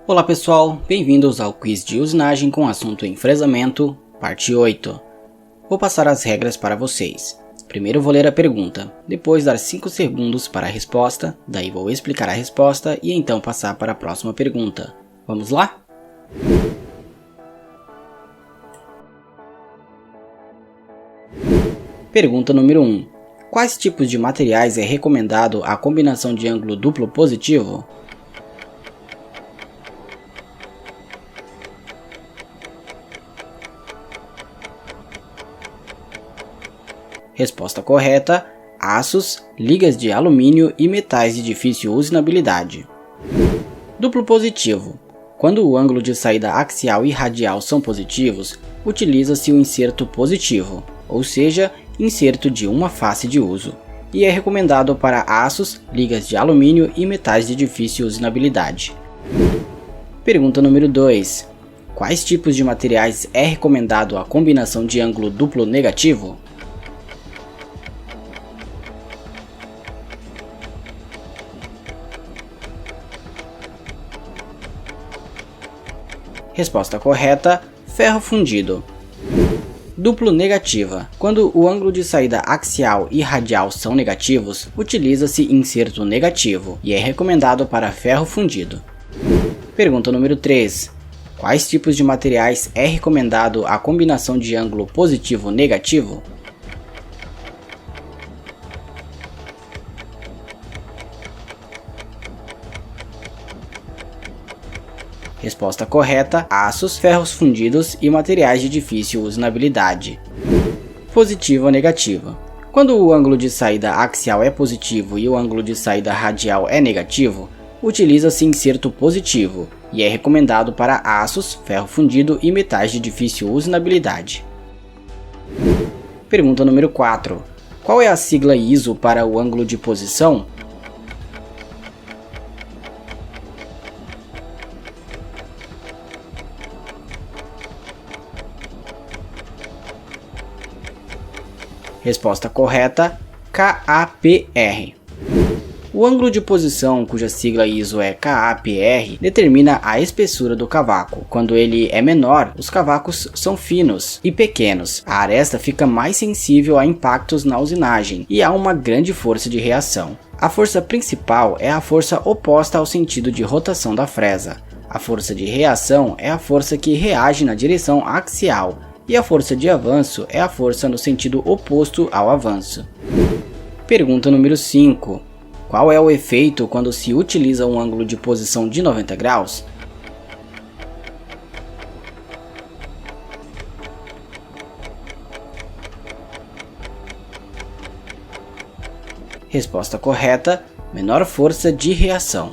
Olá pessoal, bem-vindos ao quiz de usinagem com assunto enfresamento, parte 8. Vou passar as regras para vocês. Primeiro vou ler a pergunta, depois dar 5 segundos para a resposta, daí vou explicar a resposta e então passar para a próxima pergunta. Vamos lá? Pergunta número 1. Quais tipos de materiais é recomendado a combinação de ângulo duplo positivo? Resposta correta: aços, ligas de alumínio e metais de difícil usinabilidade. Duplo positivo. Quando o ângulo de saída axial e radial são positivos, utiliza-se o inserto positivo, ou seja, inserto de uma face de uso, e é recomendado para aços, ligas de alumínio e metais de difícil usinabilidade. Pergunta número 2. Quais tipos de materiais é recomendado a combinação de ângulo duplo negativo? Resposta correta: ferro fundido. Duplo negativa. Quando o ângulo de saída axial e radial são negativos, utiliza-se inserto negativo e é recomendado para ferro fundido. Pergunta número 3. Quais tipos de materiais é recomendado a combinação de ângulo positivo-negativo? Resposta correta: aços, ferros fundidos e materiais de difícil usinabilidade. Positiva ou negativa. Quando o ângulo de saída axial é positivo e o ângulo de saída radial é negativo, utiliza-se inserto positivo e é recomendado para aços, ferro fundido e metais de difícil usinabilidade. Pergunta número 4. Qual é a sigla ISO para o ângulo de posição? Resposta correta: KAPR. O ângulo de posição, cuja sigla ISO é KAPR, determina a espessura do cavaco. Quando ele é menor, os cavacos são finos e pequenos. A aresta fica mais sensível a impactos na usinagem e há uma grande força de reação. A força principal é a força oposta ao sentido de rotação da fresa. A força de reação é a força que reage na direção axial. E a força de avanço é a força no sentido oposto ao avanço. Pergunta número 5. Qual é o efeito quando se utiliza um ângulo de posição de 90 graus? Resposta correta: menor força de reação.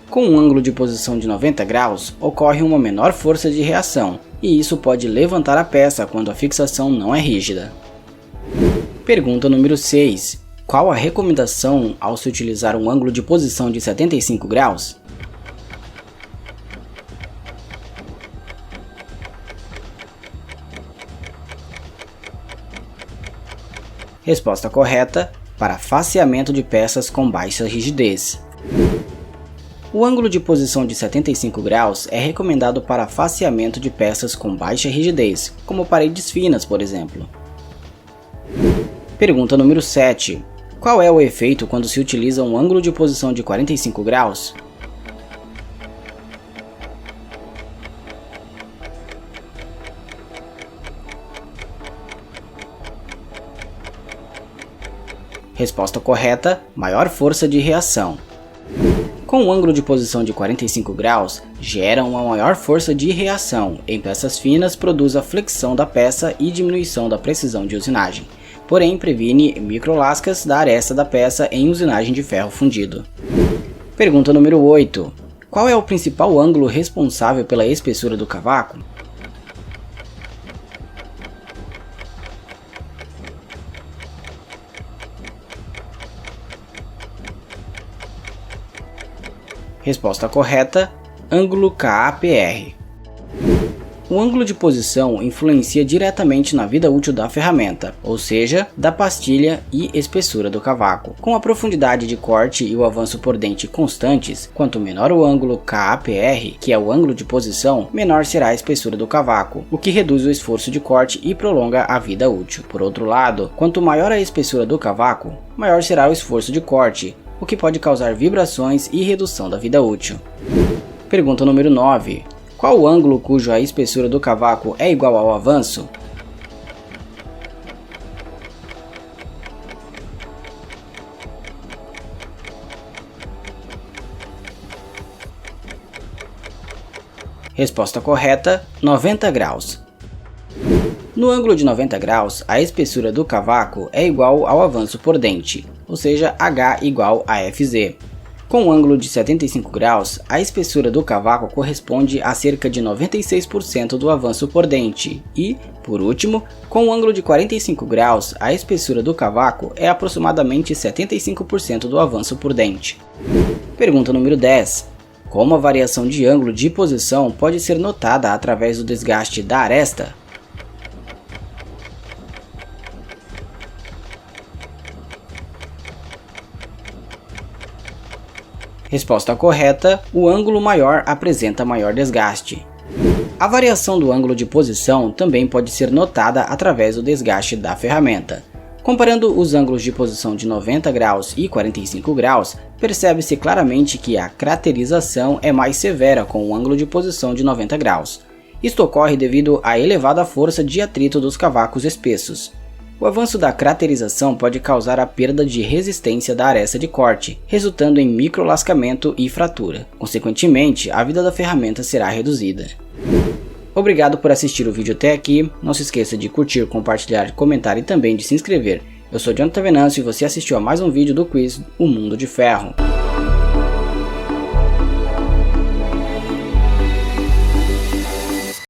Com um ângulo de posição de 90 graus, ocorre uma menor força de reação, e isso pode levantar a peça quando a fixação não é rígida. Pergunta número 6. Qual a recomendação ao se utilizar um ângulo de posição de 75 graus? Resposta correta: para faceamento de peças com baixa rigidez. O ângulo de posição de 75 graus é recomendado para faceamento de peças com baixa rigidez, como paredes finas, por exemplo. Pergunta número 7. Qual é o efeito quando se utiliza um ângulo de posição de 45 graus? Resposta correta: maior força de reação. Com um ângulo de posição de 45 graus, gera uma maior força de reação. Em peças finas, produz a flexão da peça e diminuição da precisão de usinagem. Porém, previne microlascas da aresta da peça em usinagem de ferro fundido. Pergunta número 8. Qual é o principal ângulo responsável pela espessura do cavaco? Resposta correta: ângulo KAPR. O ângulo de posição influencia diretamente na vida útil da ferramenta, ou seja, da pastilha e espessura do cavaco. Com a profundidade de corte e o avanço por dente constantes, quanto menor o ângulo KAPR, que é o ângulo de posição, menor será a espessura do cavaco, o que reduz o esforço de corte e prolonga a vida útil. Por outro lado, quanto maior a espessura do cavaco, maior será o esforço de corte, o que pode causar vibrações e redução da vida útil. Pergunta número 9. Qual o ângulo cuja espessura do cavaco é igual ao avanço? Resposta correta, 90 graus. No ângulo de 90 graus, a espessura do cavaco é igual ao avanço por dente, ou seja, H igual a FZ. Com um ângulo de 75 graus, a espessura do cavaco corresponde a cerca de 96% do avanço por dente e, por último, com um ângulo de 45 graus, a espessura do cavaco é aproximadamente 75% do avanço por dente. Pergunta número 10. Como a variação de ângulo de posição pode ser notada através do desgaste da aresta? Resposta correta, o ângulo maior apresenta maior desgaste. A variação do ângulo de posição também pode ser notada através do desgaste da ferramenta. Comparando os ângulos de posição de 90 graus e 45 graus, percebe-se claramente que a craterização é mais severa com o ângulo de posição de 90 graus. Isto ocorre devido à elevada força de atrito dos cavacos espessos. O avanço da craterização pode causar a perda de resistência da aresta de corte, resultando em microlascamento e fratura. Consequentemente, a vida da ferramenta será reduzida. Obrigado por assistir o vídeo até aqui. Não se esqueça de curtir, compartilhar, comentar e também de se inscrever. Eu sou Jonathan Venâncio e você assistiu a mais um vídeo do quiz O Mundo de Ferro.